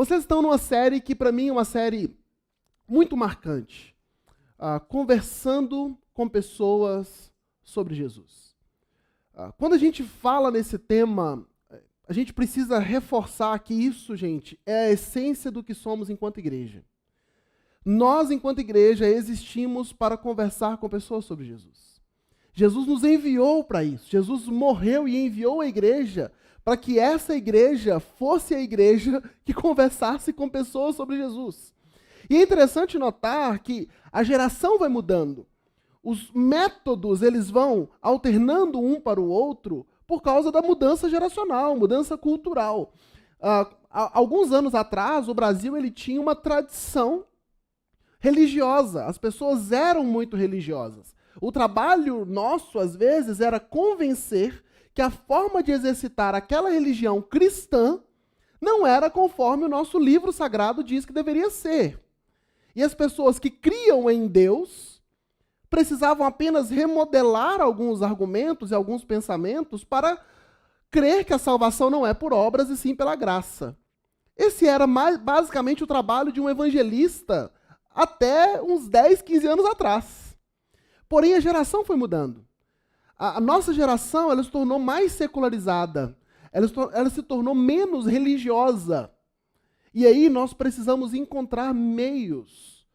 Vocês estão numa série que, para mim, é uma série muito marcante. Conversando com pessoas sobre Jesus. Quando a gente fala nesse tema, a gente precisa reforçar que isso, gente, é a essência do que somos enquanto igreja. Nós, enquanto igreja, existimos para conversar com pessoas sobre Jesus. Jesus nos enviou para isso. Jesus morreu e enviou a igreja para que essa igreja fosse a igreja que conversasse com pessoas sobre Jesus. E é interessante notar que a geração vai mudando. Os métodos, eles vão alternando um para o outro por causa da mudança geracional, mudança cultural. Alguns anos atrás, o Brasil ele tinha uma tradição religiosa. As pessoas eram muito religiosas. O trabalho nosso, às vezes, era convencer que a forma de exercitar aquela religião cristã não era conforme o nosso livro sagrado diz que deveria ser. E as pessoas que criam em Deus precisavam apenas remodelar alguns argumentos e alguns pensamentos para crer que a salvação não é por obras e sim pela graça. Esse era basicamente o trabalho de um evangelista até uns 10, 15 anos atrás. Porém, a geração foi mudando. A nossa geração ela se tornou mais secularizada, ela se tornou menos religiosa. E aí nós precisamos encontrar meios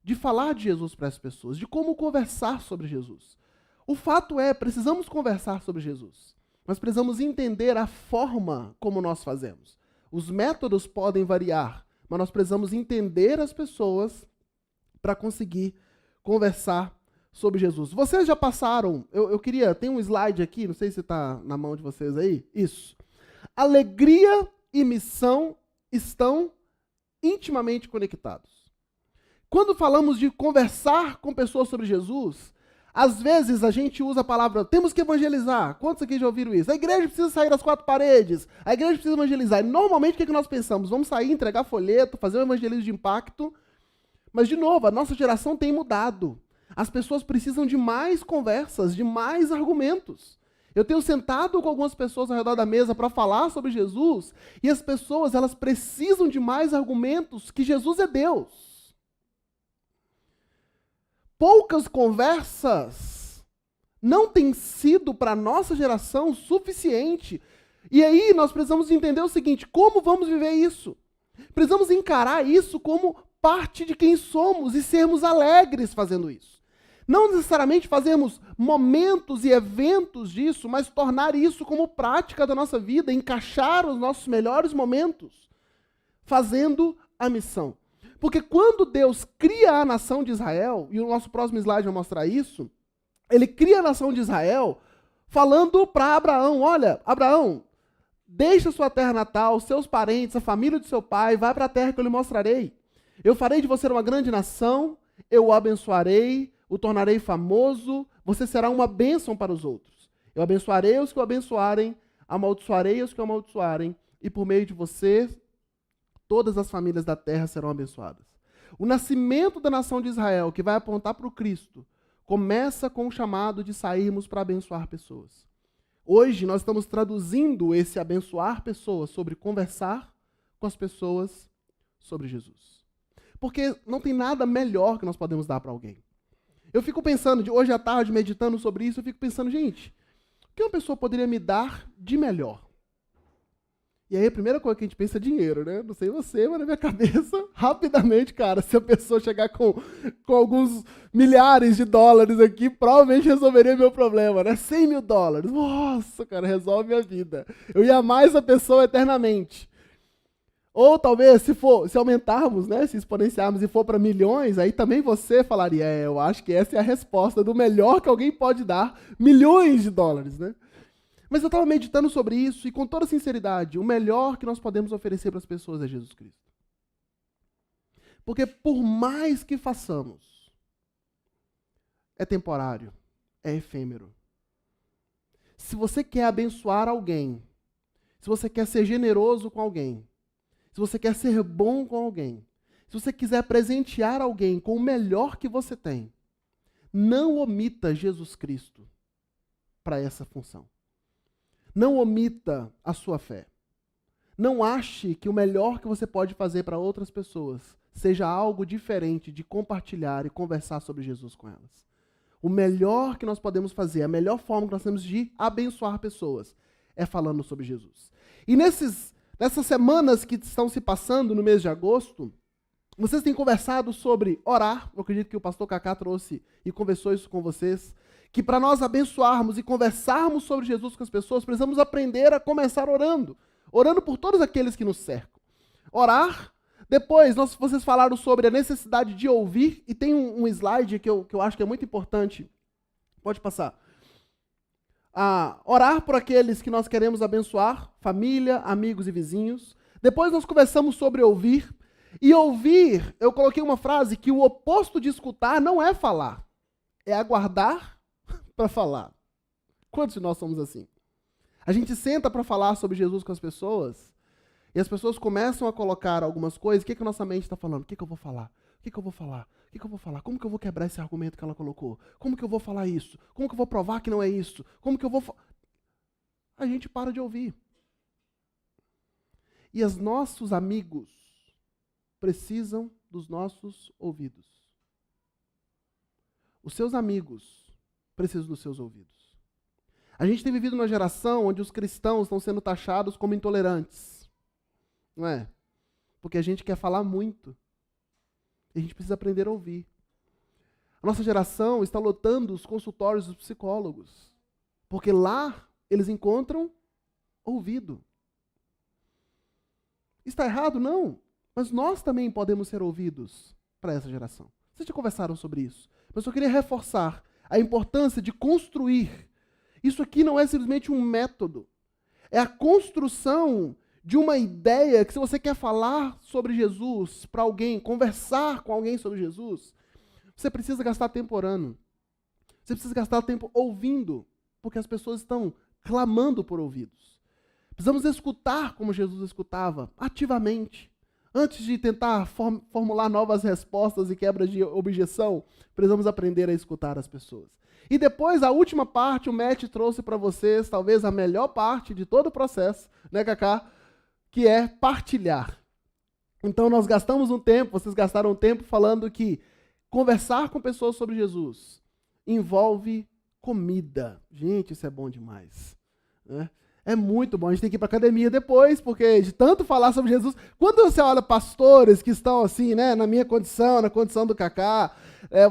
de falar de Jesus para as pessoas, de como conversar sobre Jesus. O fato é, precisamos conversar sobre Jesus, mas precisamos entender a forma como nós fazemos. Os métodos podem variar, mas nós precisamos entender as pessoas para conseguir conversar sobre Jesus. Vocês já passaram, tem um slide aqui, não sei se está na mão de vocês aí, isso. Alegria e missão estão intimamente conectados. Quando falamos de conversar com pessoas sobre Jesus, às vezes a gente usa a palavra, temos que evangelizar. Quantos aqui já ouviram isso? A igreja precisa sair das quatro paredes, a igreja precisa evangelizar. E normalmente o que nós pensamos? Vamos sair, entregar folheto, fazer um evangelismo de impacto. Mas, de novo, a nossa geração tem mudado. As pessoas precisam de mais conversas, de mais argumentos. Eu tenho sentado com algumas pessoas ao redor da mesa para falar sobre Jesus, e as pessoas elas precisam de mais argumentos que Jesus é Deus. Poucas conversas não têm sido para a nossa geração suficiente. E aí nós precisamos entender o seguinte, como vamos viver isso? Precisamos encarar isso como parte de quem somos e sermos alegres fazendo isso. Não necessariamente fazermos momentos e eventos disso, mas tornar isso como prática da nossa vida, encaixar os nossos melhores momentos, fazendo a missão. Porque quando Deus cria a nação de Israel, e o nosso próximo slide vai mostrar isso, ele cria a nação de Israel falando para Abraão, olha, Abraão, deixa sua terra natal, seus parentes, a família do seu pai, vai para a terra que eu lhe mostrarei. Eu farei de você uma grande nação, eu o abençoarei, o tornarei famoso, você será uma bênção para os outros. Eu abençoarei os que o abençoarem, amaldiçoarei os que o amaldiçoarem, e por meio de você, todas as famílias da terra serão abençoadas. O nascimento da nação de Israel, que vai apontar para o Cristo, começa com o chamado de sairmos para abençoar pessoas. Hoje nós estamos traduzindo esse abençoar pessoas sobre conversar com as pessoas sobre Jesus. Porque não tem nada melhor que nós podemos dar para alguém. Eu fico pensando, hoje à tarde, meditando sobre isso, eu fico pensando, gente, o que uma pessoa poderia me dar de melhor? E aí a primeira coisa que a gente pensa é dinheiro, né? Não sei você, mas na minha cabeça, rapidamente, cara, se a pessoa chegar com alguns milhares de dólares aqui, provavelmente resolveria meu problema, né? 100 mil dólares. Nossa, cara, resolve minha vida. Eu ia amar essa pessoa eternamente. Ou talvez, se aumentarmos, né, se exponenciarmos e for para milhões, aí também você falaria, eu acho que essa é a resposta do melhor que alguém pode dar, milhões de dólares, né? Mas eu estava meditando sobre isso e com toda sinceridade, o melhor que nós podemos oferecer para as pessoas é Jesus Cristo. Porque por mais que façamos, é temporário, é efêmero. Se você quer abençoar alguém, se você quer ser generoso com alguém, se você quer ser bom com alguém, se você quiser presentear alguém com o melhor que você tem, não omita Jesus Cristo para essa função. Não omita a sua fé. Não ache que o melhor que você pode fazer para outras pessoas seja algo diferente de compartilhar e conversar sobre Jesus com elas. O melhor que nós podemos fazer, a melhor forma que nós temos de abençoar pessoas é falando sobre Jesus. E nessas semanas que estão se passando no mês de agosto, vocês têm conversado sobre orar. Eu acredito que o pastor Cacá trouxe e conversou isso com vocês. Que para nós abençoarmos e conversarmos sobre Jesus com as pessoas, precisamos aprender a começar orando. Orando por todos aqueles que nos cercam. Orar. Depois, vocês falaram sobre a necessidade de ouvir. E tem um slide que eu acho que é muito importante. Pode passar. Orar por aqueles que nós queremos abençoar. Família, amigos e vizinhos. Depois nós conversamos sobre ouvir. E ouvir, eu coloquei uma frase que o oposto de escutar não é falar. É aguardar para falar. Quantos de nós somos assim? A gente senta para falar sobre Jesus com as pessoas e as pessoas começam a colocar algumas coisas. O que a nossa mente está falando? O que eu vou falar? O que eu vou falar? O que eu vou falar? Como que eu vou quebrar esse argumento que ela colocou? Como que eu vou falar isso? Como que eu vou provar que não é isso? Como que eu vou... A gente para de ouvir. E os nossos amigos precisam dos nossos ouvidos. Os seus amigos precisam dos seus ouvidos. A gente tem vivido numa geração onde os cristãos estão sendo taxados como intolerantes. Não é? Porque a gente quer falar muito. E a gente precisa aprender a ouvir. A nossa geração está lotando os consultórios dos psicólogos. Porque lá eles encontram ouvido. Está errado? Não. Mas nós também podemos ser ouvidos para essa geração. Vocês já conversaram sobre isso. Mas eu queria reforçar a importância de construir. Isso aqui não é simplesmente um método. É a construção de uma ideia que, se você quer falar sobre Jesus para alguém, conversar com alguém sobre Jesus, você precisa gastar tempo orando. Você precisa gastar tempo ouvindo, porque as pessoas estão clamando por ouvidos. Precisamos escutar como Jesus escutava, ativamente. Antes de tentar formular novas respostas e quebras de objeção, precisamos aprender a escutar as pessoas. E depois, a última parte, o Matt trouxe para vocês, talvez a melhor parte de todo o processo, né, Cacá? Que é partilhar. Então, nós gastamos um tempo, vocês gastaram um tempo falando que conversar com pessoas sobre Jesus envolve comida. Gente, isso é bom demais, né? É muito bom. A gente tem que ir para a academia depois, porque de tanto falar sobre Jesus... Quando você olha pastores que estão assim, né, na minha condição, na condição do Cacá,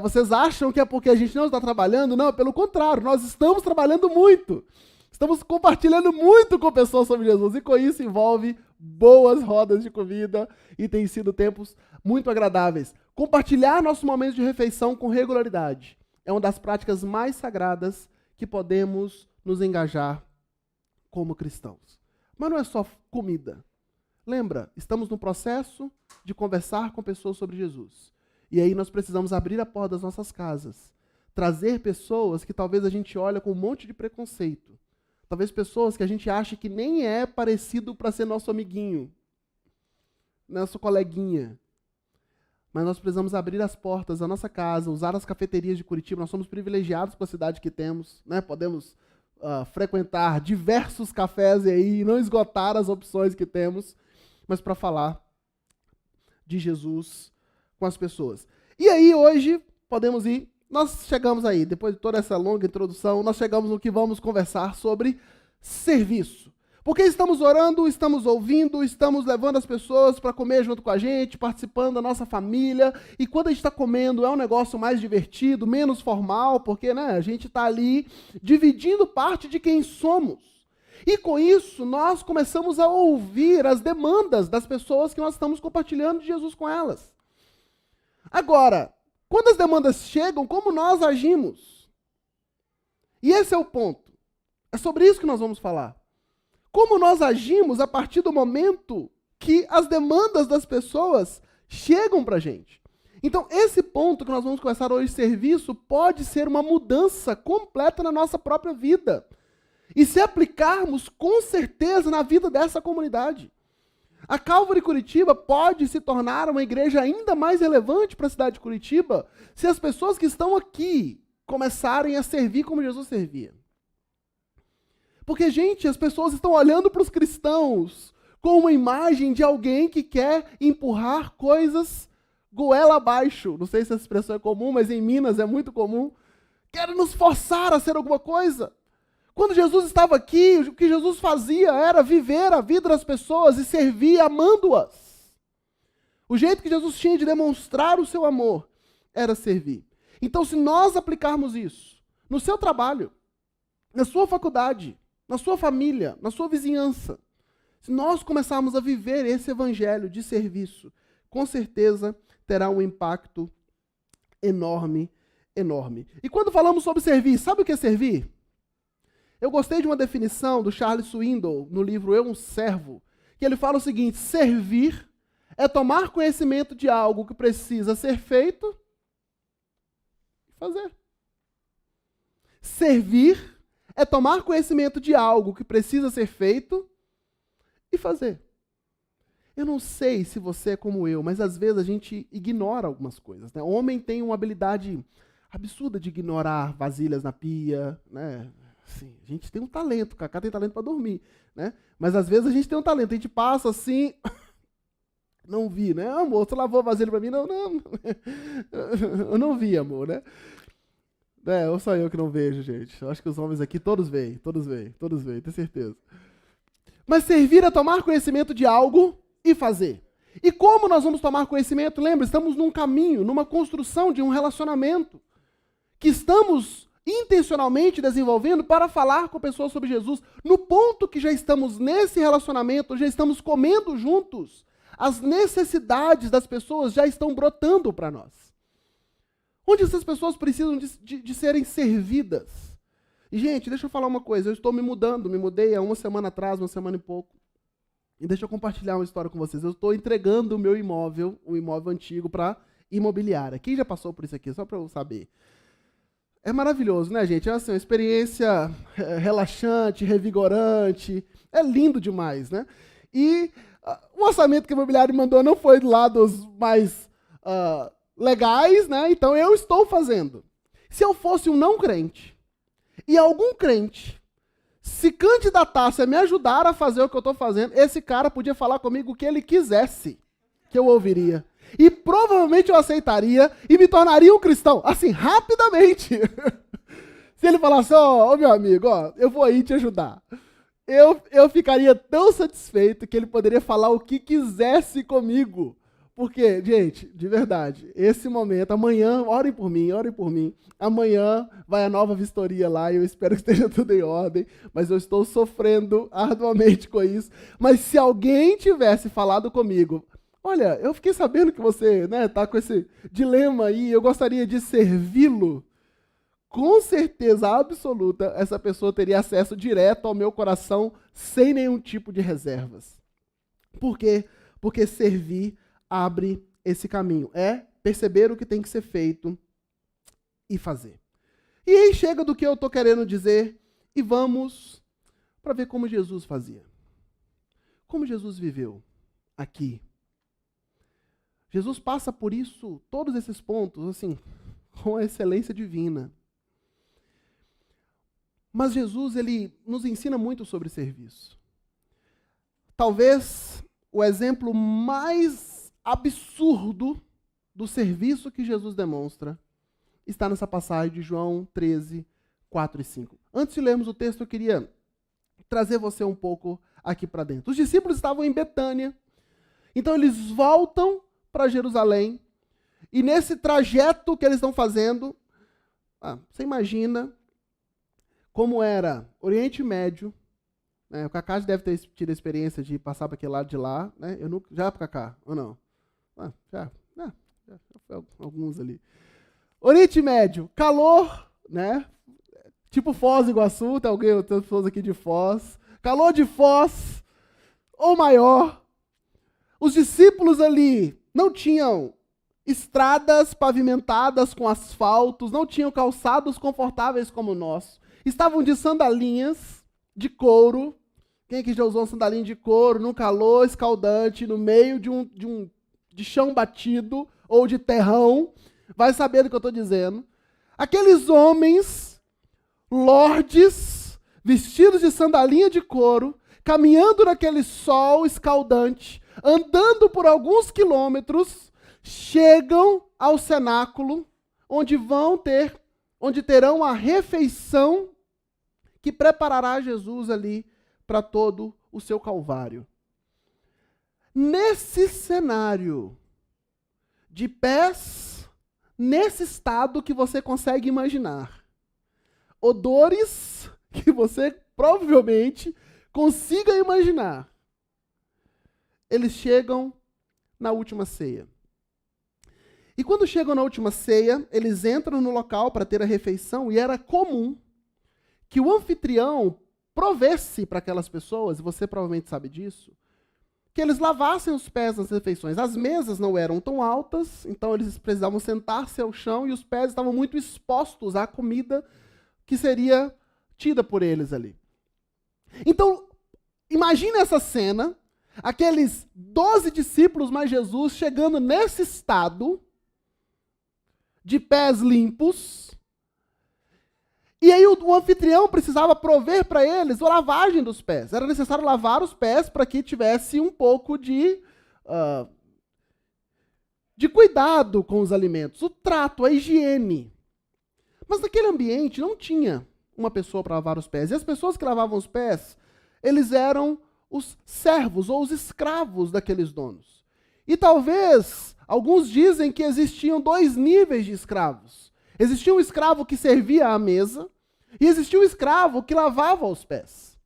vocês acham que é porque a gente não está trabalhando? Não, pelo contrário, nós estamos trabalhando muito. Estamos compartilhando muito com pessoas sobre Jesus. E com isso envolve boas rodas de comida e tem sido tempos muito agradáveis. Compartilhar nossos momentos de refeição com regularidade é uma das práticas mais sagradas que podemos nos engajar como cristãos. Mas não é só comida. Lembra, estamos no processo de conversar com pessoas sobre Jesus. E aí nós precisamos abrir a porta das nossas casas. Trazer pessoas que talvez a gente olha com um monte de preconceito. Talvez pessoas que a gente acha que nem é parecido para ser nosso amiguinho, nosso coleguinha. Mas nós precisamos abrir as portas da nossa casa, usar as cafeterias de Curitiba. Nós somos privilegiados com a cidade que temos, né? Podemos frequentar diversos cafés e aí não esgotar as opções que temos, mas para falar de Jesus com as pessoas. E aí hoje podemos ir, nós chegamos aí, depois de toda essa longa introdução, nós chegamos no que vamos conversar sobre serviço. Porque estamos orando, estamos ouvindo, estamos levando as pessoas para comer junto com a gente, participando da nossa família. E quando a gente está comendo, é um negócio mais divertido, menos formal, porque, né, a gente está ali dividindo parte de quem somos. E com isso, nós começamos a ouvir as demandas das pessoas que nós estamos compartilhando de Jesus com elas. Agora, quando as demandas chegam, como nós agimos? E esse é o ponto. É sobre isso que nós vamos falar. Como nós agimos a partir do momento que as demandas das pessoas chegam para a gente. Então, esse ponto que nós vamos começar hoje, serviço, pode ser uma mudança completa na nossa própria vida. E se aplicarmos, com certeza, na vida dessa comunidade. A Calvary Curitiba pode se tornar uma igreja ainda mais relevante para a cidade de Curitiba se as pessoas que estão aqui começarem a servir como Jesus servia. Porque, gente, as pessoas estão olhando para os cristãos com uma imagem de alguém que quer empurrar coisas goela abaixo. Não sei se essa expressão é comum, mas em Minas é muito comum. Quer nos forçar a ser alguma coisa. Quando Jesus estava aqui, o que Jesus fazia era viver a vida das pessoas e servir amando-as. O jeito que Jesus tinha de demonstrar o seu amor era servir. Então, se nós aplicarmos isso no seu trabalho, na sua faculdade, na sua família, na sua vizinhança, se nós começarmos a viver esse evangelho de serviço, com certeza terá um impacto enorme, enorme. E quando falamos sobre servir, sabe o que é servir? Eu gostei de uma definição do Charles Swindoll, no livro Eu, um Servo, que ele fala o seguinte: servir é tomar conhecimento de algo que precisa ser feito e fazer. Servir é tomar conhecimento de algo que precisa ser feito e fazer. Eu não sei se você é como eu, mas às vezes a gente ignora algumas coisas, né? O homem tem uma habilidade absurda de ignorar vasilhas na pia, né? Assim, a gente tem um talento, Cacá tem talento para dormir, né? Mas às vezes a gente tem um talento, a gente passa assim, não vi, né? Amor, você lavou a vasilha para mim? Não, eu não vi, amor, né? Ou só eu que não vejo, gente. Eu acho que os homens aqui todos veem, tenho certeza. Mas servir é tomar conhecimento de algo e fazer. E como nós vamos tomar conhecimento? Lembra, estamos num caminho, numa construção de um relacionamento que estamos intencionalmente desenvolvendo para falar com pessoas sobre Jesus. No ponto que já estamos nesse relacionamento, já estamos comendo juntos, as necessidades das pessoas já estão brotando para nós. Onde essas pessoas precisam de serem servidas. E, gente, deixa eu falar uma coisa. Eu estou me mudei há uma semana atrás, uma semana e pouco. E deixa eu compartilhar uma história com vocês. Eu estou entregando o meu imóvel, um imóvel antigo, para imobiliária. Quem já passou por isso aqui? Só para eu saber. É maravilhoso, né, gente? É assim, uma experiência relaxante, revigorante. É lindo demais, né? E o orçamento que a imobiliária mandou não foi lá dos mais legais, né? Então eu estou fazendo. Se eu fosse um não crente, e algum crente se candidatasse a me ajudar a fazer o que eu estou fazendo, esse cara podia falar comigo o que ele quisesse, que eu ouviria. E provavelmente eu aceitaria e me tornaria um cristão, assim, rapidamente. Se ele falasse, ó, meu amigo, ó, eu vou aí te ajudar. Eu ficaria tão satisfeito que ele poderia falar o que quisesse comigo. Porque, gente, de verdade, esse momento, amanhã, orem por mim, amanhã vai a nova vistoria lá e eu espero que esteja tudo em ordem, mas eu estou sofrendo arduamente com isso. Mas se alguém tivesse falado comigo, olha, eu fiquei sabendo que você tá com esse dilema aí, eu gostaria de servi-lo, com certeza absoluta, essa pessoa teria acesso direto ao meu coração, sem nenhum tipo de reservas. Por quê? Porque servir abre esse caminho. É perceber o que tem que ser feito e fazer. E aí chega do que eu estou querendo dizer e vamos para ver como Jesus fazia. Como Jesus viveu aqui. Jesus passa por isso, todos esses pontos, assim, com a excelência divina. Mas Jesus, ele nos ensina muito sobre serviço. Talvez o exemplo mais absurdo do serviço que Jesus demonstra está nessa passagem de João 13, 4 e 5. Antes de lermos o texto, eu queria trazer você um pouco aqui para dentro. Os discípulos estavam em Betânia, então eles voltam para Jerusalém, e nesse trajeto que eles estão fazendo, você imagina como era Oriente Médio, né? O Cacá deve ter tido a experiência de passar para aquele lado de lá, né? Eu nunca, já, Cacá, ou não? Já foi alguns ali. Oriente Médio, calor, né? Tipo Foz do Iguaçu, tem pessoas aqui de Foz. Calor de Foz, ou maior. Os discípulos ali não tinham estradas pavimentadas com asfaltos, não tinham calçados confortáveis como o nosso. Estavam de sandalinhas de couro. Quem aqui já usou sandalinha de couro, num calor escaldante, no meio de chão batido ou de terrão, vai saber do que eu estou dizendo. Aqueles homens, lordes, vestidos de sandalinha de couro, caminhando naquele sol escaldante, andando por alguns quilômetros, chegam ao cenáculo, onde terão a refeição que preparará Jesus ali para todo o seu calvário. Nesse cenário, de pés, nesse estado que você consegue imaginar, odores que você provavelmente consiga imaginar, eles chegam na última ceia. E quando chegam na última ceia, eles entram no local para ter a refeição, e era comum que o anfitrião provesse para aquelas pessoas, e você provavelmente sabe disso, que eles lavassem os pés nas refeições. As mesas não eram tão altas, então eles precisavam sentar-se ao chão, e os pés estavam muito expostos à comida que seria tida por eles ali. Então, imagine essa cena, aqueles 12 discípulos mais Jesus chegando nesse estado, de pés limpos, e aí o anfitrião precisava prover para eles a lavagem dos pés. Era necessário lavar os pés para que tivesse um pouco de cuidado com os alimentos, o trato, a higiene. Mas naquele ambiente não tinha uma pessoa para lavar os pés. E as pessoas que lavavam os pés, eles eram os servos ou os escravos daqueles donos. E talvez, alguns dizem que existiam 2 níveis de escravos. Existia um escravo que servia à mesa e existia um escravo que lavava os pés.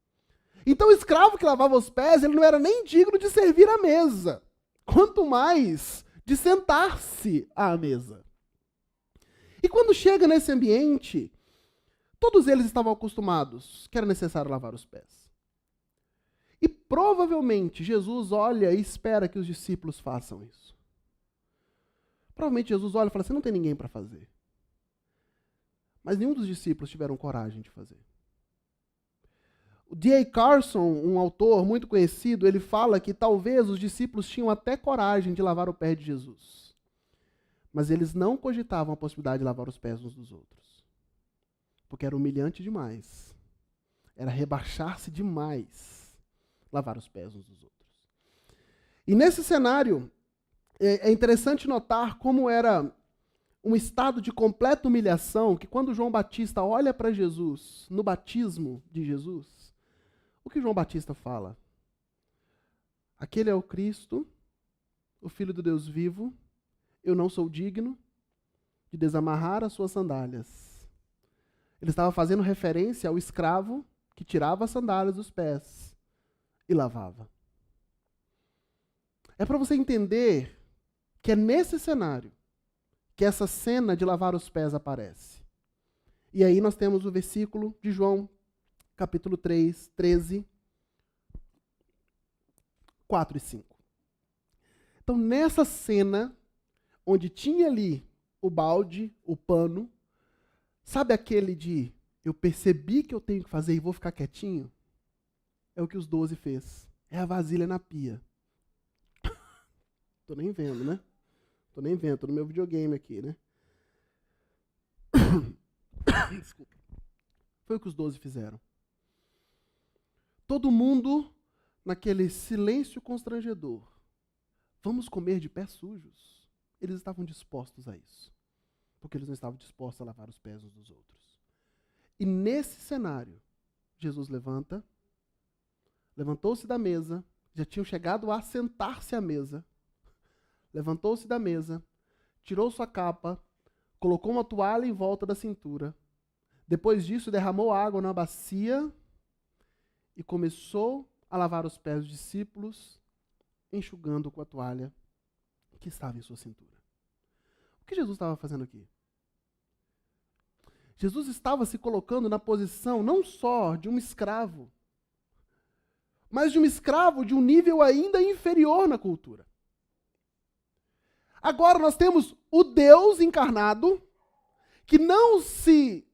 Então o escravo que lavava os pés, ele não era nem digno de servir à mesa, quanto mais de sentar-se à mesa. E quando chega nesse ambiente, todos eles estavam acostumados que era necessário lavar os pés. E provavelmente Jesus olha e espera que os discípulos façam isso. Provavelmente Jesus olha e fala assim, não tem ninguém para fazer. Mas nenhum dos discípulos tiveram coragem de fazer. O D.A. Carson, um autor muito conhecido, ele fala que talvez os discípulos tinham até coragem de lavar o pé de Jesus. Mas eles não cogitavam a possibilidade de lavar os pés uns dos outros. Porque era humilhante demais. Era rebaixar-se demais lavar os pés uns dos outros. E nesse cenário, é interessante notar como era um estado de completa humilhação, que quando João Batista olha para Jesus, no batismo de Jesus, o que João Batista fala? Aquele é o Cristo, o Filho do Deus vivo, eu não sou digno de desamarrar as suas sandálias. Ele estava fazendo referência ao escravo que tirava as sandálias dos pés e lavava. É para você entender que é nesse cenário que essa cena de lavar os pés aparece. E aí nós temos o versículo de João, capítulo 3, 13, 4 e 5. Então, nessa cena, onde tinha ali o balde, o pano, sabe aquele de eu percebi que eu tenho que fazer e vou ficar quietinho? É o que os 12 fez. É a vasilha na pia. Tô nem vendo, né? Tô nem vendo, tô no meu videogame aqui, né? Desculpa. Foi o que os 12 fizeram. Todo mundo naquele silêncio constrangedor. Vamos comer de pés sujos? Eles estavam dispostos a isso. Porque eles não estavam dispostos a lavar os pés uns dos outros. E nesse cenário, Jesus levantou-se da mesa, já tinham chegado a sentar-se à mesa, levantou-se da mesa, tirou sua capa, colocou uma toalha em volta da cintura. Depois disso, derramou água na bacia e começou a lavar os pés dos discípulos, enxugando com a toalha que estava em sua cintura. O que Jesus estava fazendo aqui? Jesus estava se colocando na posição não só de um escravo, mas de um escravo de um nível ainda inferior na cultura. Agora nós temos o Deus encarnado, que não se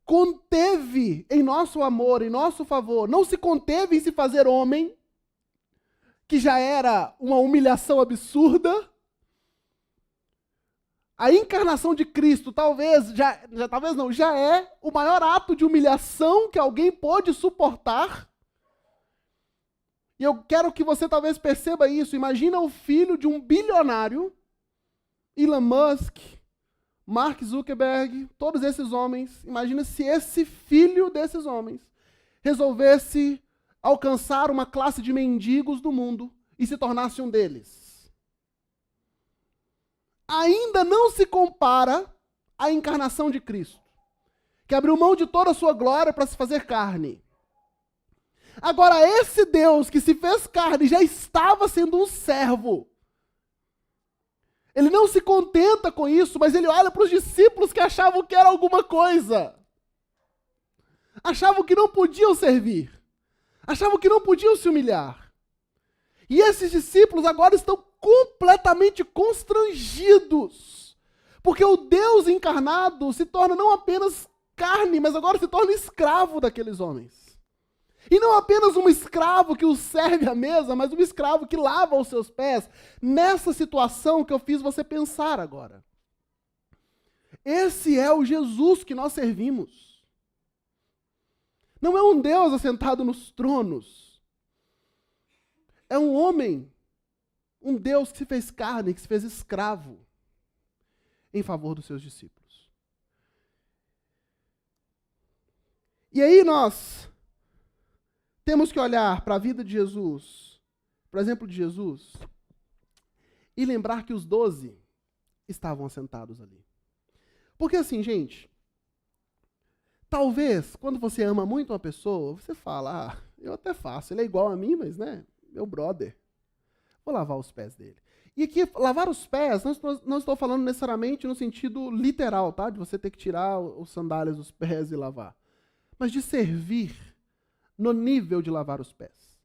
conteve em nosso amor, em nosso favor, não se conteve em se fazer homem, que já era uma humilhação absurda. A encarnação de Cristo já é o maior ato de humilhação que alguém pôde suportar. E eu quero que você talvez perceba isso. Imagina o filho de um bilionário, Elon Musk, Mark Zuckerberg, todos esses homens. Imagina se esse filho desses homens resolvesse alcançar uma classe de mendigos do mundo e se tornasse um deles. Ainda não se compara à encarnação de Cristo, que abriu mão de toda a sua glória para se fazer carne. Agora, esse Deus que se fez carne já estava sendo um servo. Ele não se contenta com isso, mas ele olha para os discípulos que achavam que era alguma coisa. Achavam que não podiam servir. Achavam que não podiam se humilhar. E esses discípulos agora estão completamente constrangidos. Porque o Deus encarnado se torna não apenas carne, mas agora se torna escravo daqueles homens. E não apenas um escravo que os serve à mesa, mas um escravo que lava os seus pés. Nessa situação que eu fiz você pensar agora. Esse é o Jesus que nós servimos. Não é um Deus assentado nos tronos. É um homem, um Deus que se fez carne, que se fez escravo em favor dos seus discípulos. E aí nós temos que olhar para a vida de Jesus, para o exemplo de Jesus, e lembrar que os 12 estavam assentados ali. Porque assim, gente, talvez, quando você ama muito uma pessoa, você fala, eu até faço, ele é igual a mim, mas, né, meu brother, vou lavar os pés dele. E aqui, lavar os pés, não estou falando necessariamente no sentido literal, tá? De você ter que tirar os sandálias dos pés e lavar. Mas de servir no nível de lavar os pés.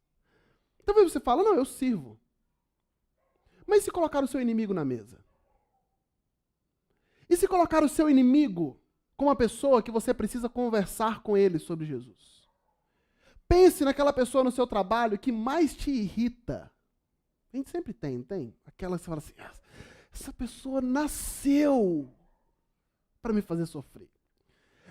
Talvez você fale, não, eu sirvo. Mas e se colocar o seu inimigo na mesa? E se colocar o seu inimigo com uma pessoa que você precisa conversar com ele sobre Jesus? Pense naquela pessoa no seu trabalho que mais te irrita. A gente sempre tem? Aquela que você fala assim, essa pessoa nasceu para me fazer sofrer.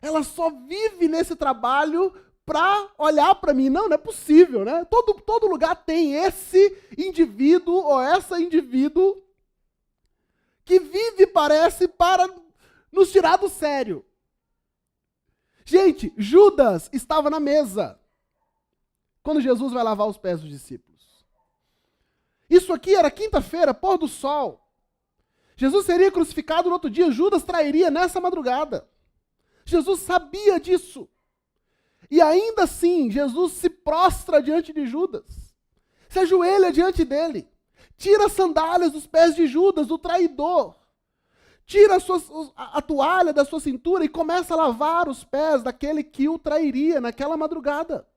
Ela só vive nesse trabalho para olhar para mim. Não é possível, né? Todo lugar tem esse indivíduo ou essa indivíduo que vive, parece, para nos tirar do sério. Gente, Judas estava na mesa quando Jesus vai lavar os pés dos discípulos. Isso aqui era quinta-feira, pôr do sol. Jesus seria crucificado no outro dia, Judas trairia nessa madrugada. Jesus sabia disso. E ainda assim, Jesus se prostra diante de Judas. Se ajoelha diante dele. Tira as sandálias dos pés de Judas, o traidor. Tira a toalha da sua cintura e começa a lavar os pés daquele que o trairia naquela madrugada.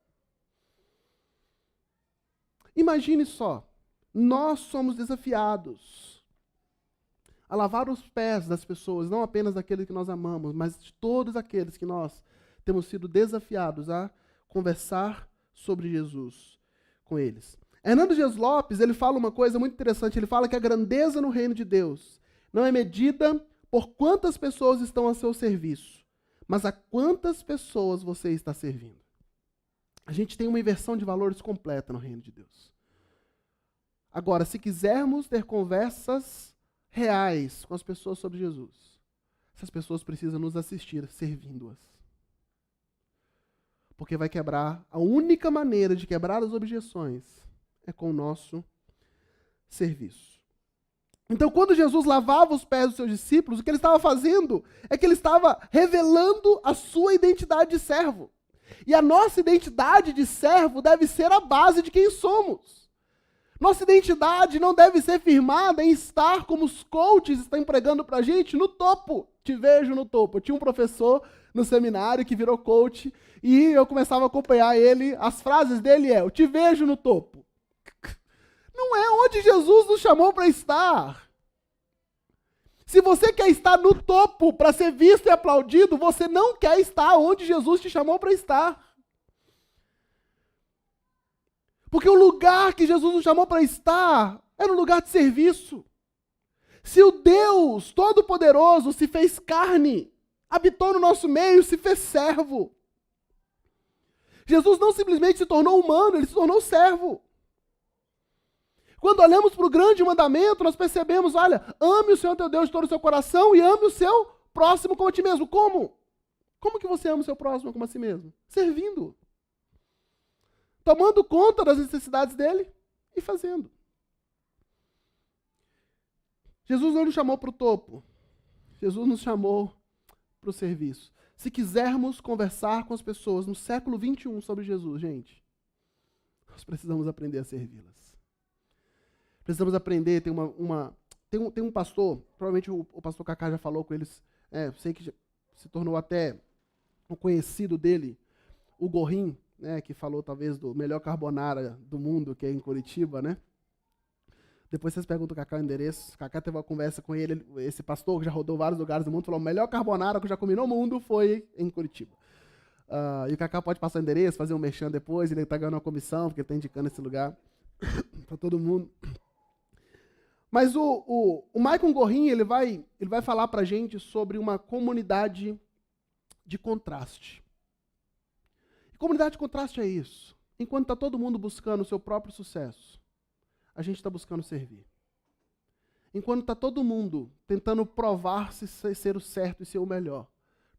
Imagine só. Nós somos desafiados a lavar os pés das pessoas, não apenas daqueles que nós amamos, mas de todos aqueles que nós temos sido desafiados a conversar sobre Jesus com eles. Hernando Dias Lopes, ele fala uma coisa muito interessante, ele fala que a grandeza no reino de Deus não é medida por quantas pessoas estão a seu serviço, mas a quantas pessoas você está servindo. A gente tem uma inversão de valores completa no reino de Deus. Agora, se quisermos ter conversas reais com as pessoas sobre Jesus, essas pessoas precisam nos assistir servindo-as. Porque vai quebrar, a única maneira de quebrar as objeções é com o nosso serviço. Então, quando Jesus lavava os pés dos seus discípulos, o que ele estava fazendo é que ele estava revelando a sua identidade de servo. E a nossa identidade de servo deve ser a base de quem somos. Nossa identidade não deve ser firmada em estar, como os coaches estão pregando pra gente, no topo. Te vejo no topo. Eu tinha um professor no seminário que virou coach e eu começava a acompanhar ele. As frases dele eu te vejo no topo. Não é onde Jesus nos chamou para estar. Se você quer estar no topo para ser visto e aplaudido, você não quer estar onde Jesus te chamou para estar. Porque o lugar que Jesus nos chamou para estar era um lugar de serviço. Se o Deus Todo-Poderoso se fez carne, habitou no nosso meio, se fez servo. Jesus não simplesmente se tornou humano, ele se tornou servo. Quando olhamos para o grande mandamento, nós percebemos, olha, ame o Senhor teu Deus de todo o seu coração e ame o seu próximo como a ti mesmo. Como? Como que você ama o seu próximo como a si mesmo? Servindo. Tomando conta das necessidades dele e fazendo. Jesus não nos chamou para o topo. Jesus nos chamou para o serviço. Se quisermos conversar com as pessoas no século 21 sobre Jesus, gente, nós precisamos aprender a servi-las. Precisamos aprender, tem um pastor, provavelmente o pastor Kaká já falou com eles, sei que se tornou até um conhecido dele, o Gorrin, né, que falou talvez do melhor carbonara do mundo, que é em Curitiba, né? Depois vocês perguntam o Kaká o endereço. O Kaká teve uma conversa com ele, esse pastor que já rodou vários lugares do mundo, falou: o melhor carbonara que eu já comi no mundo foi em Curitiba. E o Kaká pode passar o endereço, fazer um merchan depois, ele está ganhando uma comissão, porque ele está indicando esse lugar para todo mundo. Mas o Michael Gorrin, ele vai falar para a gente sobre uma comunidade de contraste. E comunidade de contraste é isso. Enquanto está todo mundo buscando o seu próprio sucesso, a gente está buscando servir. Enquanto está todo mundo tentando provar-se ser o certo e ser o melhor,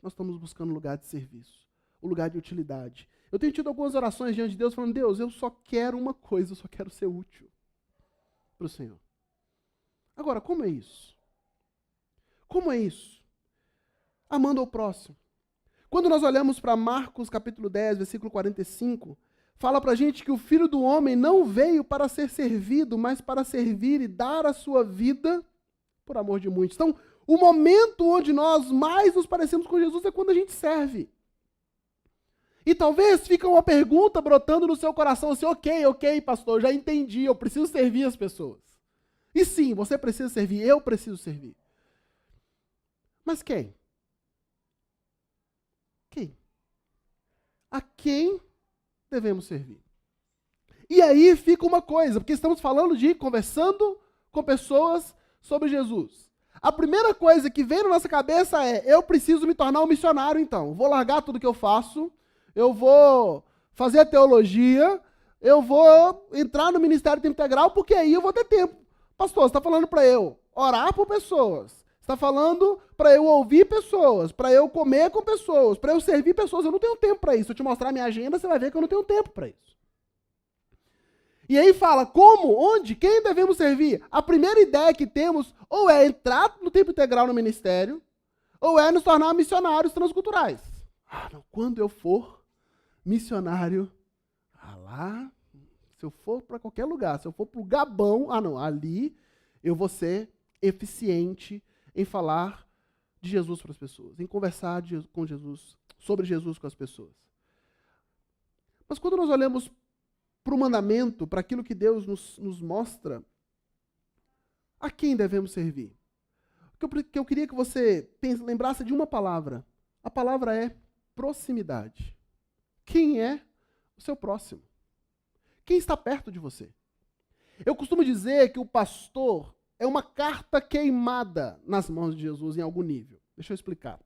nós estamos buscando um lugar de serviço, um lugar de utilidade. Eu tenho tido algumas orações diante de Deus falando: Deus, eu só quero uma coisa, eu só quero ser útil para o Senhor. Agora, como é isso? Como é isso? Amando ao próximo. Quando nós olhamos para Marcos capítulo 10, versículo 45, fala para a gente que o Filho do Homem não veio para ser servido, mas para servir e dar a sua vida por amor de muitos. Então, o momento onde nós mais nos parecemos com Jesus é quando a gente serve. E talvez fique uma pergunta brotando no seu coração assim: ok, pastor, já entendi, eu preciso servir as pessoas. E sim, você precisa servir, eu preciso servir. Mas quem? Quem? A quem devemos servir? E aí fica uma coisa, porque estamos falando de conversando com pessoas sobre Jesus. A primeira coisa que vem na nossa cabeça é: eu preciso me tornar um missionário então. Vou largar tudo que eu faço, eu vou fazer a teologia, eu vou entrar no ministério de tempo integral, porque aí eu vou ter tempo. Pastor, você está falando para eu orar por pessoas, você está falando para eu ouvir pessoas, para eu comer com pessoas, para eu servir pessoas. Eu não tenho tempo para isso. Se eu te mostrar minha agenda, você vai ver que eu não tenho tempo para isso. E aí fala: como, onde, quem devemos servir? A primeira ideia que temos ou é entrar no tempo integral no ministério, ou é nos tornar missionários transculturais. Não, quando eu for missionário, lá... Se eu for para qualquer lugar, se eu for para o Gabão, ali eu vou ser eficiente em falar de Jesus para as pessoas, em conversar com Jesus, sobre Jesus com as pessoas. Mas quando nós olhamos para o mandamento, para aquilo que Deus nos mostra, a quem devemos servir? O que eu queria que você lembrasse de uma palavra. A palavra é proximidade. Quem é o seu próximo? Quem está perto de você? Eu costumo dizer que o pastor é uma carta queimada nas mãos de Jesus em algum nível. Deixa eu explicar.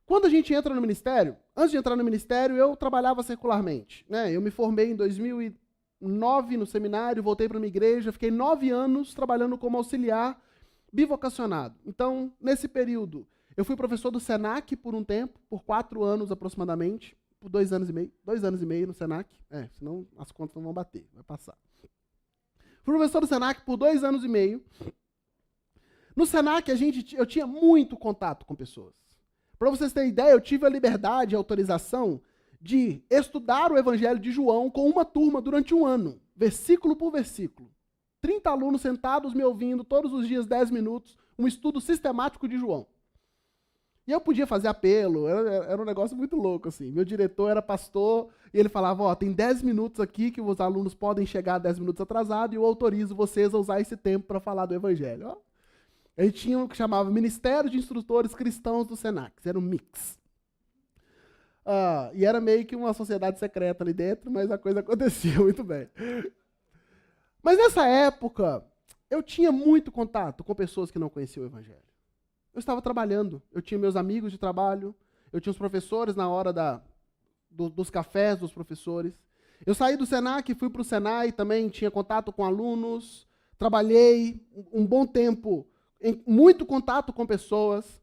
Quando a gente entra no ministério, antes de entrar no ministério, eu trabalhava secularmente, né? Eu me formei em 2009 no seminário, voltei para uma igreja, fiquei 9 anos trabalhando como auxiliar bivocacionado. Então, nesse período, eu fui professor do Senac por um tempo, por 4 anos aproximadamente, por 2 anos e meio. 2 anos e meio no Senac. Senão as contas não vão bater, vai passar. Fui professor do Senac por 2 anos e meio. No Senac, eu tinha muito contato com pessoas. Para vocês terem ideia, eu tive a liberdade e a autorização de estudar o Evangelho de João com uma turma durante 1 ano, versículo por versículo. 30 alunos sentados me ouvindo todos os dias, 10 minutos, um estudo sistemático de João. E eu podia fazer apelo, era um negócio muito louco, assim. Meu diretor era pastor, e ele falava: tem 10 minutos aqui que os alunos podem chegar 10 minutos atrasados, e eu autorizo vocês a usar esse tempo para falar do Evangelho. A gente tinha o que chamava Ministério de Instrutores Cristãos do Senac, era um mix. E era meio que uma sociedade secreta ali dentro, mas a coisa acontecia muito bem. Mas nessa época, eu tinha muito contato com pessoas que não conheciam o Evangelho. Eu estava trabalhando, eu tinha meus amigos de trabalho, eu tinha os professores na hora dos cafés dos professores. Eu saí do Senac, fui para o Senai, também tinha contato com alunos, trabalhei um bom tempo, em muito contato com pessoas,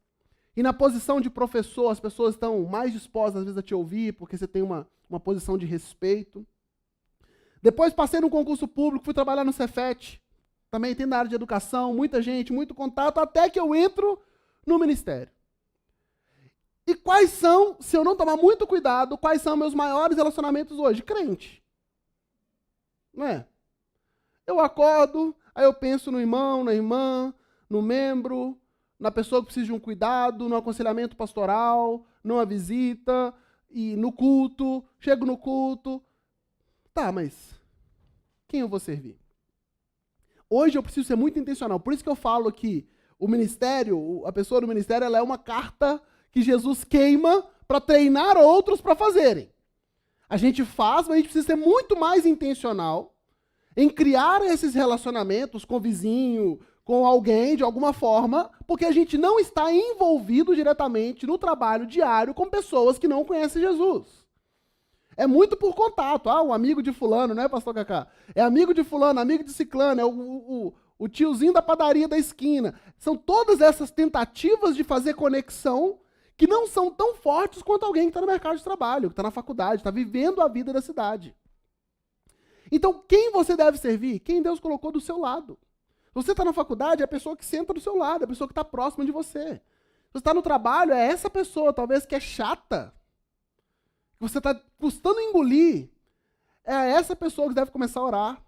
e na posição de professor, as pessoas estão mais dispostas, às vezes, a te ouvir, porque você tem uma posição de respeito. Depois passei num concurso público, fui trabalhar no Cefet, também tem na área de educação, muita gente, muito contato, até que eu entro no ministério. E quais são, se eu não tomar muito cuidado, quais são meus maiores relacionamentos hoje? Crente. Não é? Eu acordo, aí eu penso no irmão, na irmã, no membro, na pessoa que precisa de um cuidado, no aconselhamento pastoral, numa visita, e no culto, chego no culto. Tá, mas quem eu vou servir? Hoje eu preciso ser muito intencional. Por isso que eu falo que o ministério, a pessoa do ministério, ela é uma carta que Jesus queima para treinar outros para fazerem. A gente faz, mas a gente precisa ser muito mais intencional em criar esses relacionamentos com o vizinho, com alguém, de alguma forma, porque a gente não está envolvido diretamente no trabalho diário com pessoas que não conhecem Jesus. É muito por contato. Ah, um amigo de fulano, não é, pastor Cacá? É amigo de fulano, amigo de ciclano, é o tiozinho da padaria da esquina. São todas essas tentativas de fazer conexão que não são tão fortes quanto alguém que está no mercado de trabalho, que está na faculdade, está vivendo a vida da cidade. Então, quem você deve servir? Quem Deus colocou do seu lado. Se você está na faculdade, é a pessoa que senta do seu lado, é a pessoa que está próxima de você. Se você está no trabalho, é essa pessoa, talvez, que é chata, que você está custando engolir. É essa pessoa que deve começar a orar,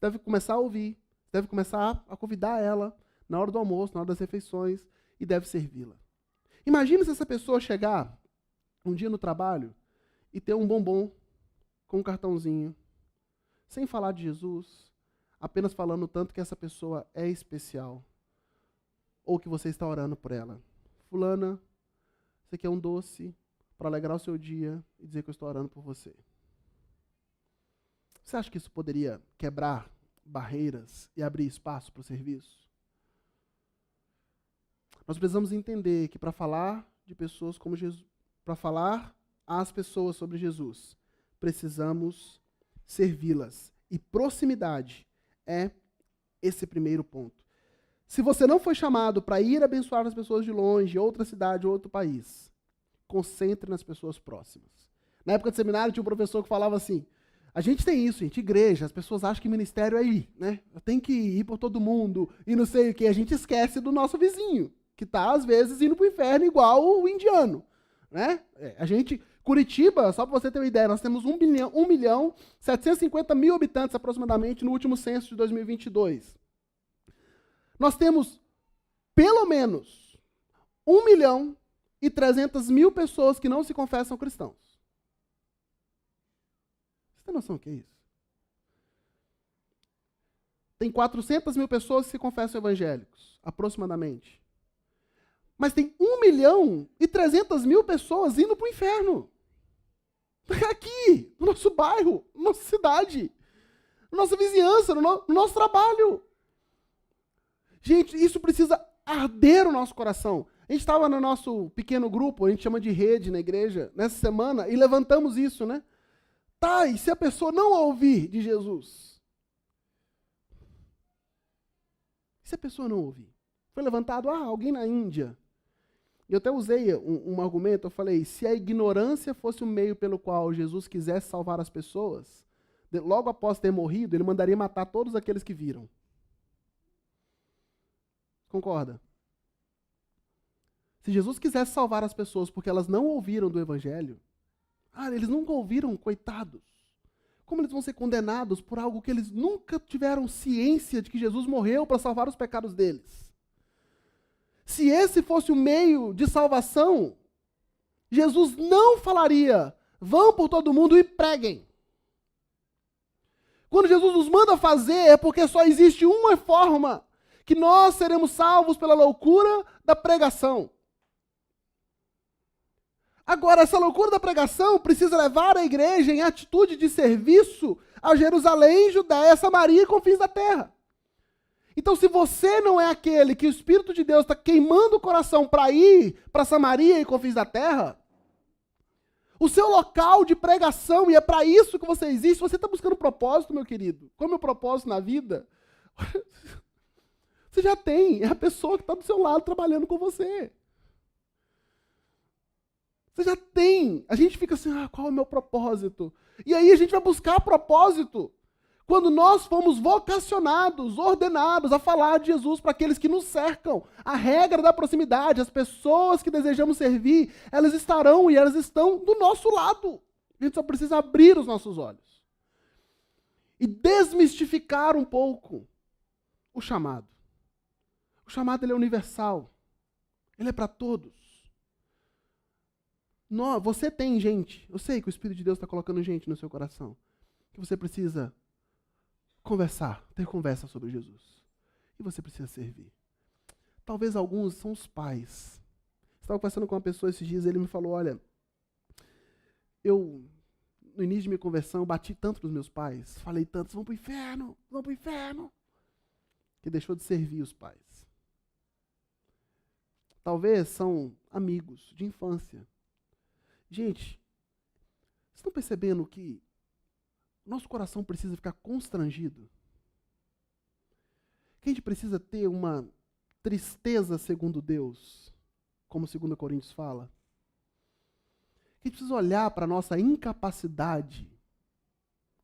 deve começar a ouvir, deve começar a convidar ela na hora do almoço, na hora das refeições, e deve servi-la. Imagina se essa pessoa chegar um dia no trabalho e ter um bombom com um cartãozinho, sem falar de Jesus, apenas falando o tanto que essa pessoa é especial, ou que você está orando por ela. Fulana, você quer um doce para alegrar o seu dia e dizer que eu estou orando por você. Você acha que isso poderia quebrar barreiras e abrir espaço para o serviço? Nós precisamos entender que para falar de pessoas como Jesus, para falar às pessoas sobre Jesus, precisamos servi-las. E proximidade é esse primeiro ponto. Se você não foi chamado para ir abençoar as pessoas de longe, outra cidade, outro país, concentre nas pessoas próximas. Na época de seminário tinha um professor que falava assim, a gente tem isso, gente, igreja, as pessoas acham que ministério é ir, né? Eu tenho que ir por todo mundo e não sei o que, a gente esquece do nosso vizinho, que está, às vezes, indo para o inferno igual o indiano, né? A gente, Curitiba, só para você ter uma ideia, nós temos 1.750.000 habitantes aproximadamente no último censo de 2022. Nós temos, pelo menos, 1.300.000 pessoas que não se confessam cristãos. Você tem noção do que é isso? Tem 400.000 pessoas que se confessam evangélicos, aproximadamente. Mas tem 1.300.000 pessoas indo para o inferno. Aqui, no nosso bairro, na nossa cidade, na nossa vizinhança, no nosso trabalho. Gente, isso precisa arder o nosso coração. A gente estava no nosso pequeno grupo, a gente chama de rede na igreja, nessa semana, e levantamos isso, né? Tá, e se a pessoa não ouvir de Jesus? E se a pessoa não ouvir? Foi levantado, alguém na Índia. E eu até usei um argumento, eu falei, se a ignorância fosse o meio pelo qual Jesus quisesse salvar as pessoas, logo após ter morrido, ele mandaria matar todos aqueles que viram. Concorda? Se Jesus quisesse salvar as pessoas porque elas não ouviram do Evangelho, eles nunca ouviram, coitados. Como eles vão ser condenados por algo que eles nunca tiveram ciência de que Jesus morreu para salvar os pecados deles? Se esse fosse o meio de salvação, Jesus não falaria, vão por todo mundo e preguem. Quando Jesus nos manda fazer, é porque só existe uma forma que nós seremos salvos pela loucura da pregação. Agora, essa loucura da pregação precisa levar a igreja em atitude de serviço a Jerusalém, Judéia, Samaria e confins da terra. Então, se você não é aquele que o Espírito de Deus está queimando o coração para ir para Samaria e confins da terra, o seu local de pregação, e é para isso que você existe. Você está buscando propósito, meu querido. Qual é o meu propósito na vida? Você já tem, é a pessoa que está do seu lado trabalhando com você. Você já tem. A gente fica assim, qual é o meu propósito? E aí a gente vai buscar propósito quando nós fomos vocacionados, ordenados a falar de Jesus para aqueles que nos cercam. A regra da proximidade, as pessoas que desejamos servir, elas estarão e elas estão do nosso lado. A gente só precisa abrir os nossos olhos e desmistificar um pouco o chamado. O chamado ele é universal. Ele é para todos. Você tem gente, eu sei que o Espírito de Deus está colocando gente no seu coração, que você precisa conversar, ter conversa sobre Jesus. E você precisa servir. Talvez alguns são os pais. Estava conversando com uma pessoa esses dias, ele me falou, olha, no início de minha conversão, eu bati tanto nos meus pais, falei tanto, vão para o inferno, que deixou de servir os pais. Talvez são amigos de infância. Gente, vocês estão percebendo que nosso coração precisa ficar constrangido? Que a gente precisa ter uma tristeza segundo Deus, como 2 Coríntios fala? Que a gente precisa olhar para a nossa incapacidade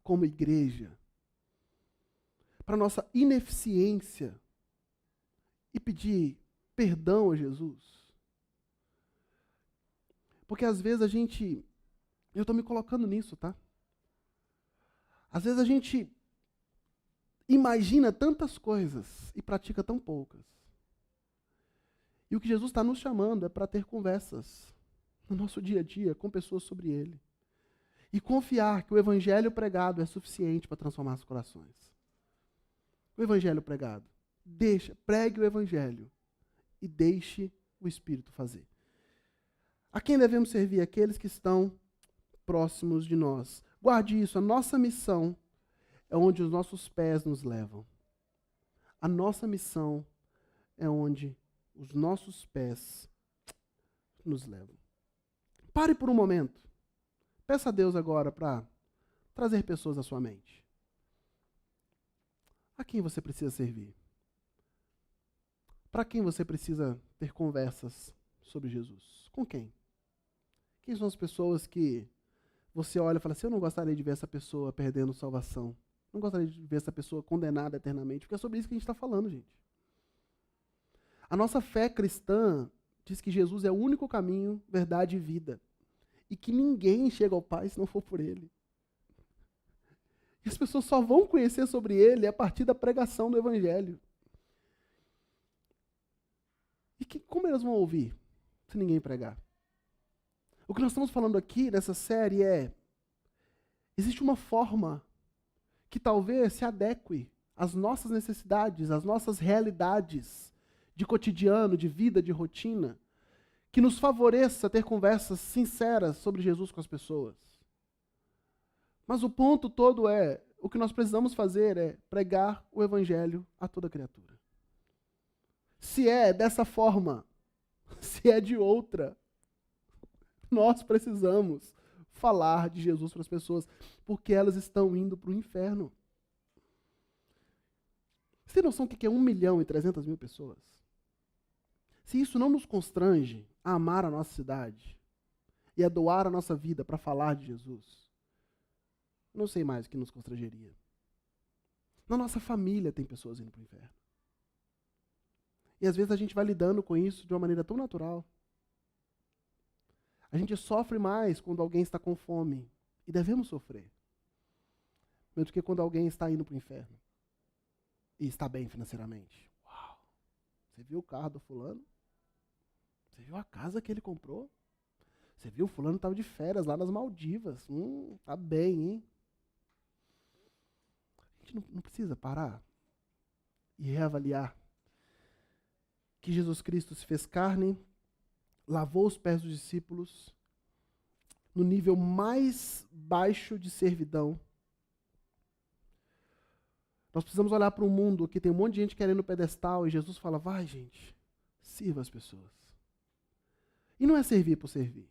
como igreja, para a nossa ineficiência e pedir perdão a Jesus. Porque às vezes eu estou me colocando nisso, tá? Às vezes a gente imagina tantas coisas e pratica tão poucas. E o que Jesus está nos chamando é para ter conversas no nosso dia a dia com pessoas sobre Ele. E confiar que o evangelho pregado é suficiente para transformar os corações. O evangelho pregado. Pregue o evangelho e deixe o Espírito fazer. A quem devemos servir? Aqueles que estão próximos de nós. Guarde isso, a nossa missão é onde os nossos pés nos levam. A nossa missão é onde os nossos pés nos levam. Pare por um momento. Peça a Deus agora para trazer pessoas à sua mente. A quem você precisa servir? Para quem você precisa ter conversas sobre Jesus? Com quem? Quem são as pessoas que você olha e fala assim, eu não gostaria de ver essa pessoa perdendo salvação. Não gostaria de ver essa pessoa condenada eternamente. Porque é sobre isso que a gente está falando, gente. A nossa fé cristã diz que Jesus é o único caminho, verdade e vida. E que ninguém chega ao Pai se não for por Ele. E as pessoas só vão conhecer sobre Ele a partir da pregação do Evangelho. E como elas vão ouvir se ninguém pregar? O que nós estamos falando aqui nessa série existe uma forma que talvez se adeque às nossas necessidades, às nossas realidades de cotidiano, de vida, de rotina, que nos favoreça ter conversas sinceras sobre Jesus com as pessoas. Mas o ponto todo o que nós precisamos fazer é pregar o Evangelho a toda criatura. Se é dessa forma, se é de outra, nós precisamos falar de Jesus para as pessoas, porque elas estão indo para o inferno. Você tem noção do que é 1.300.000 pessoas? Se isso não nos constrange a amar a nossa cidade e a doar a nossa vida para falar de Jesus, não sei mais o que nos constrangeria. Na nossa família tem pessoas indo para o inferno. E às vezes a gente vai lidando com isso de uma maneira tão natural. A gente sofre mais quando alguém está com fome. E devemos sofrer. Menos do que quando alguém está indo para o inferno. E está bem financeiramente. Uau! Você viu o carro do fulano? Você viu a casa que ele comprou? Você viu o fulano estava de férias lá nas Maldivas. Tá bem, hein? A gente não precisa parar e reavaliar que Jesus Cristo se fez carne, lavou os pés dos discípulos no nível mais baixo de servidão. Nós precisamos olhar para um mundo que tem um monte de gente querendo pedestal e Jesus fala, vai gente, sirva as pessoas. E não é servir por servir.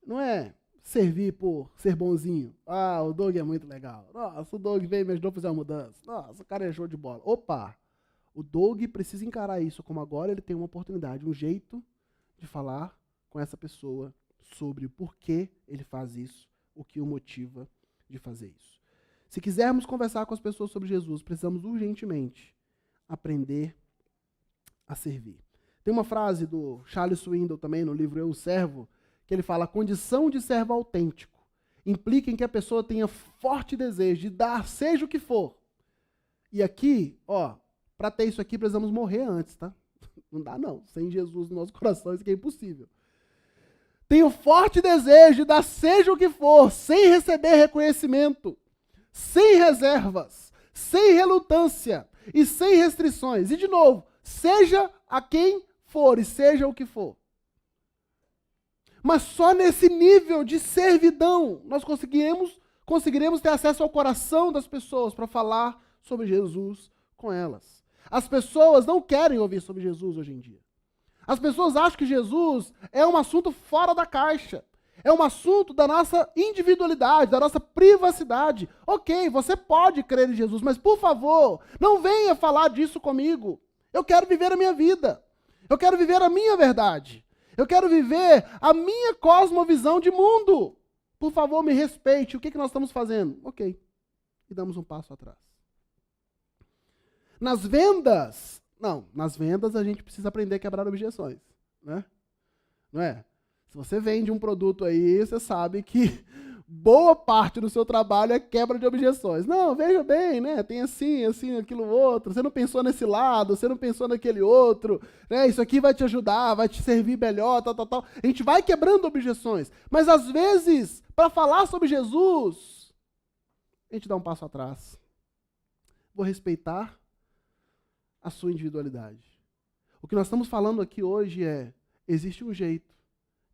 Não é servir por ser bonzinho. Ah, o Doug é muito legal. Nossa, o Doug veio e me ajudou a fazer uma mudança. Nossa, o cara é show de bola. Opa! O Doug precisa encarar isso como agora ele tem uma oportunidade, um jeito de falar com essa pessoa sobre o porquê ele faz isso, o que o motiva de fazer isso. Se quisermos conversar com as pessoas sobre Jesus, precisamos urgentemente aprender a servir. Tem uma frase do Charles Swindoll também no livro Eu, o Servo, que ele fala: a condição de servo autêntico implica em que a pessoa tenha forte desejo de dar, seja o que for. E aqui, para ter isso aqui, precisamos morrer antes, tá? Não dá não. Sem Jesus no nosso coração, isso aqui é impossível. Tenho forte desejo de dar, seja o que for, sem receber reconhecimento, sem reservas, sem relutância e sem restrições. E de novo, seja a quem for e seja o que for. Mas só nesse nível de servidão nós conseguiremos ter acesso ao coração das pessoas para falar sobre Jesus com elas. As pessoas não querem ouvir sobre Jesus hoje em dia. As pessoas acham que Jesus é um assunto fora da caixa. É um assunto da nossa individualidade, da nossa privacidade. Ok, você pode crer em Jesus, mas por favor, não venha falar disso comigo. Eu quero viver a minha vida. Eu quero viver a minha verdade. Eu quero viver a minha cosmovisão de mundo. Por favor, me respeite. O que nós estamos fazendo? Ok. E damos um passo atrás. Nas vendas a gente precisa aprender a quebrar objeções, né? Não é? Se você vende um produto aí, você sabe que boa parte do seu trabalho é quebra de objeções. Não, veja bem, né? Tem assim, aquilo outro. Você não pensou nesse lado, você não pensou naquele outro, né? Isso aqui vai te ajudar, vai te servir melhor, tal. A gente vai quebrando objeções. Mas às vezes, para falar sobre Jesus, a gente dá um passo atrás. Vou respeitar a sua individualidade. O que nós estamos falando aqui hoje é: existe um jeito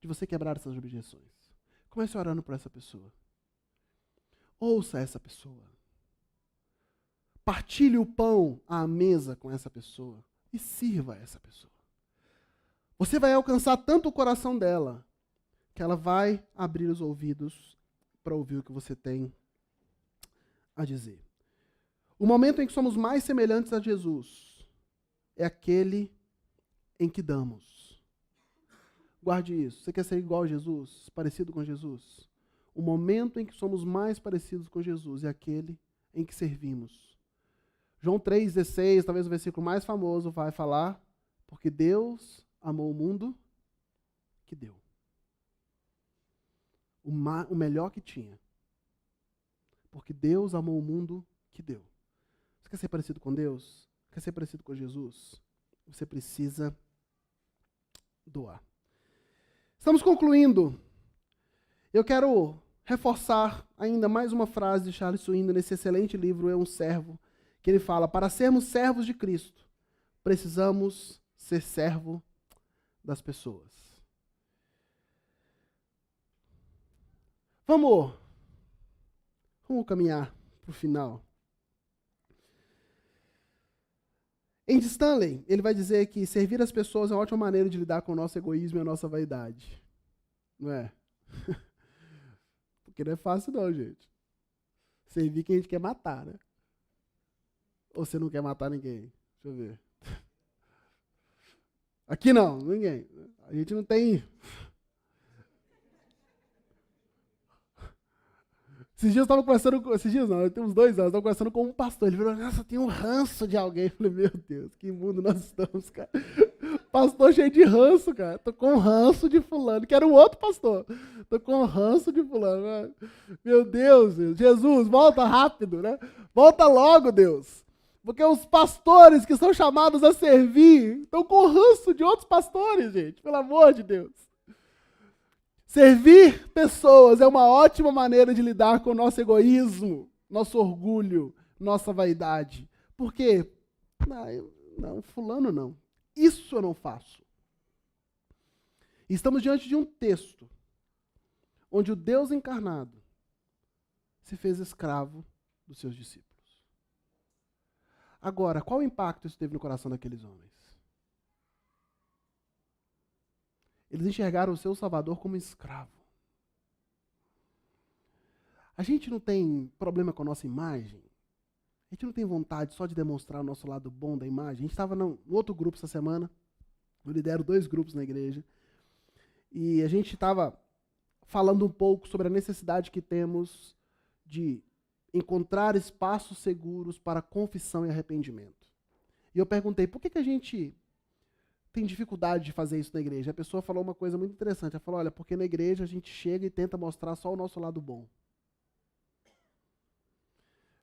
de você quebrar essas objeções. Comece orando por essa pessoa. Ouça essa pessoa. Partilhe o pão à mesa com essa pessoa e sirva essa pessoa. Você vai alcançar tanto o coração dela que ela vai abrir os ouvidos para ouvir o que você tem a dizer. O momento em que somos mais semelhantes a Jesus é aquele em que damos. Guarde isso. Você quer ser igual a Jesus? Parecido com Jesus? O momento em que somos mais parecidos com Jesus é aquele em que servimos. João 3,16, talvez o versículo mais famoso, vai falar: porque Deus amou o mundo que deu. O melhor que tinha. Porque Deus amou o mundo que deu. Você quer ser parecido com Deus? Quer ser parecido com Jesus? Você precisa doar. Estamos concluindo. Eu quero reforçar ainda mais uma frase de Charles Swindoll nesse excelente livro Eu, um Servo, que ele fala: para sermos servos de Cristo, precisamos ser servo das pessoas. Vamos caminhar para o final. Andy Stanley, ele vai dizer que servir as pessoas é uma ótima maneira de lidar com o nosso egoísmo e a nossa vaidade. Não é? Porque não é fácil não, gente. Servir quem a gente quer matar, né? Ou você não quer matar ninguém? Deixa eu ver. Aqui não, ninguém. A gente não tem... Esses dias eu estava conversando, tem uns 2 anos, eu estava conversando com um pastor. Ele falou: nossa, tem um ranço de alguém. Eu falei: meu Deus, que mundo nós estamos, cara. Pastor cheio de ranço, cara. Tô com ranço de fulano, que era um outro pastor. Tô com ranço de fulano. Meu Deus, Jesus, volta rápido, né? Volta logo, Deus. Porque os pastores que são chamados a servir estão com ranço de outros pastores, gente. Pelo amor de Deus. Servir pessoas é uma ótima maneira de lidar com o nosso egoísmo, nosso orgulho, nossa vaidade. Por quê? Não, fulano não. Isso eu não faço. Estamos diante de um texto onde o Deus encarnado se fez escravo dos seus discípulos. Agora, qual o impacto isso teve no coração daqueles homens? Eles enxergaram o seu Salvador como escravo. A gente não tem problema com a nossa imagem? A gente não tem vontade só de demonstrar o nosso lado bom da imagem? A gente estava no outro grupo essa semana, eu lidero 2 grupos na igreja, e a gente estava falando um pouco sobre a necessidade que temos de encontrar espaços seguros para confissão e arrependimento. E eu perguntei, por que a gente tem dificuldade de fazer isso na igreja? A pessoa falou uma coisa muito interessante, ela falou, olha, porque na igreja a gente chega e tenta mostrar só o nosso lado bom.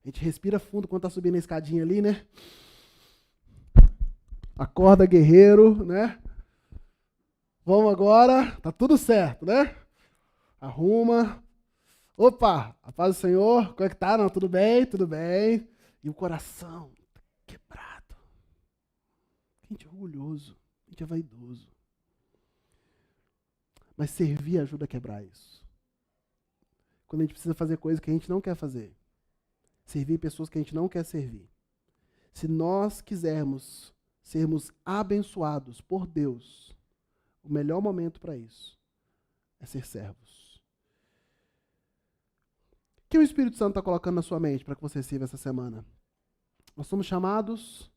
A gente respira fundo quando está subindo a escadinha ali, né? Acorda, guerreiro, né? Vamos agora, tá tudo certo, né? Arruma. Opa, a paz do Senhor, como é que tá? Não, tudo bem, tudo bem. E o coração tá quebrado. A gente é orgulhoso, a gente é vaidoso. Mas servir ajuda a quebrar isso. Quando a gente precisa fazer coisas que a gente não quer fazer. Servir pessoas que a gente não quer servir. Se nós quisermos sermos abençoados por Deus, o melhor momento para isso é ser servos. O que o Espírito Santo está colocando na sua mente para que você sirva essa semana? Nós somos chamados,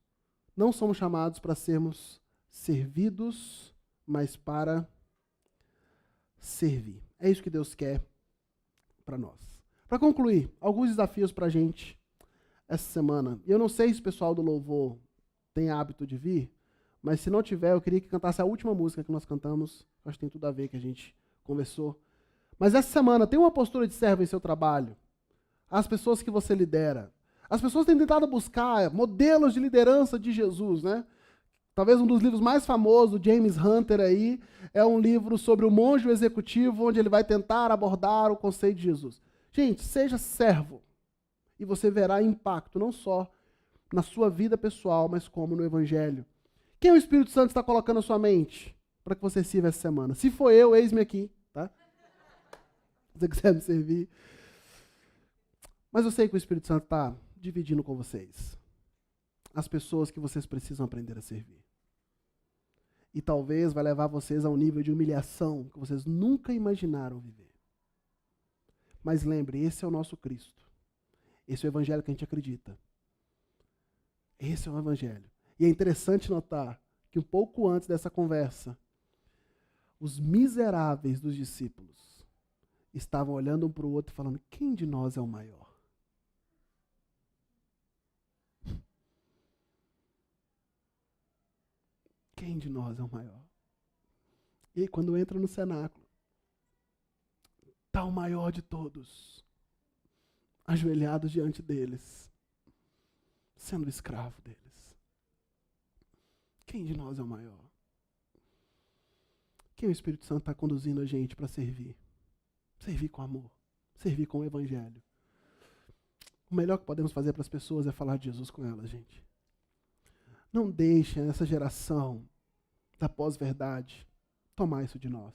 não somos chamados para sermos servidos, mas para servir. É isso que Deus quer para nós. Para concluir, alguns desafios para a gente essa semana. Eu não sei se o pessoal do louvor tem hábito de vir, mas se não tiver, eu queria que cantasse a última música que nós cantamos. Acho que tem tudo a ver que a gente conversou. Mas essa semana, tem uma postura de servo em seu trabalho. As pessoas que você lidera. As pessoas têm tentado buscar modelos de liderança de Jesus, né? Talvez um dos livros mais famosos, do James Hunter aí, é um livro sobre o monge executivo, onde ele vai tentar abordar o conceito de Jesus. Gente, seja servo e você verá impacto não só na sua vida pessoal, mas como no Evangelho. Quem o Espírito Santo está colocando na sua mente para que você sirva essa semana? Se for eu, eis-me aqui, tá? Se você quiser me servir. Mas eu sei que o Espírito Santo está dividindo com vocês as pessoas que vocês precisam aprender a servir. E talvez vai levar vocês a um nível de humilhação que vocês nunca imaginaram viver. Mas lembre, esse é o nosso Cristo. Esse é o Evangelho que a gente acredita. Esse é o Evangelho. E é interessante notar que um pouco antes dessa conversa, os miseráveis dos discípulos estavam olhando um para o outro e falando, quem de nós é o maior? Quem de nós é o maior? E aí, quando entra no cenáculo, está o maior de todos, ajoelhado diante deles, sendo escravo deles. Quem de nós é o maior? Quem o Espírito Santo está conduzindo a gente para servir? Servir com amor, servir com o Evangelho. O melhor que podemos fazer para as pessoas é falar de Jesus com elas, gente. Não deixem essa geração da pós-verdade tomar isso de nós.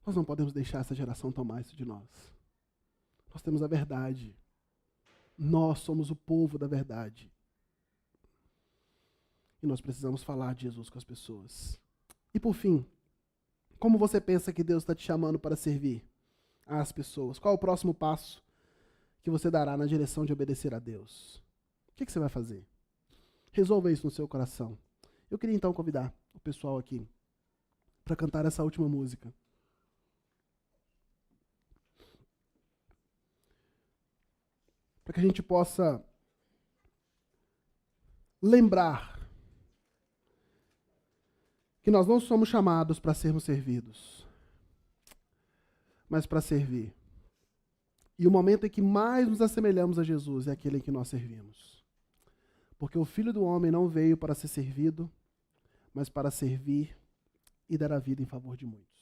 Nós não podemos deixar essa geração tomar isso de nós. Nós temos a verdade. Nós somos o povo da verdade. E nós precisamos falar de Jesus com as pessoas. E por fim, como você pensa que Deus está te chamando para servir às pessoas? Qual é o próximo passo que você dará na direção de obedecer a Deus? O que você vai fazer? Resolva isso no seu coração. Eu queria então convidar o pessoal aqui para cantar essa última música. Para que a gente possa lembrar que nós não somos chamados para sermos servidos, mas para servir. E o momento em que mais nos assemelhamos a Jesus é aquele em que nós servimos. Porque o Filho do Homem não veio para ser servido, mas para servir e dar a vida em favor de muitos.